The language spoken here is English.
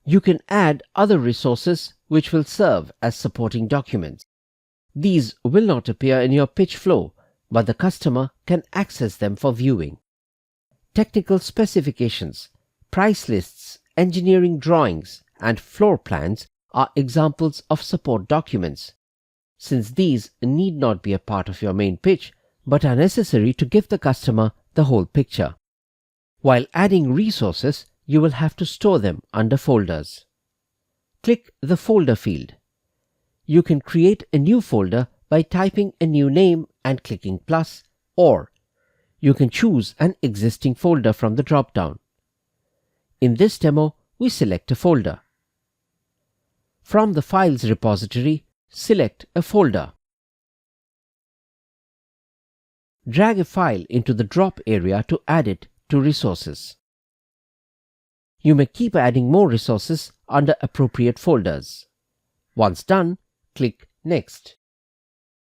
You can add other resources which will serve as supporting documents. These will not appear in your pitch flow, but the customer can access them for viewing. Technical specifications, price lists, engineering drawings, and floor plans are examples of support documents. Since these need not be a part of your main pitch, but are necessary to give the customer the whole picture. While adding resources, you will have to store them under folders. Click the folder field. You can create a new folder by typing a new name and clicking plus, or you can choose an existing folder from the drop-down. In this demo, we select a folder. From the Files repository, select a folder. Drag a file into the drop area to add it to resources. You may keep adding more resources under appropriate folders. Once done, click Next.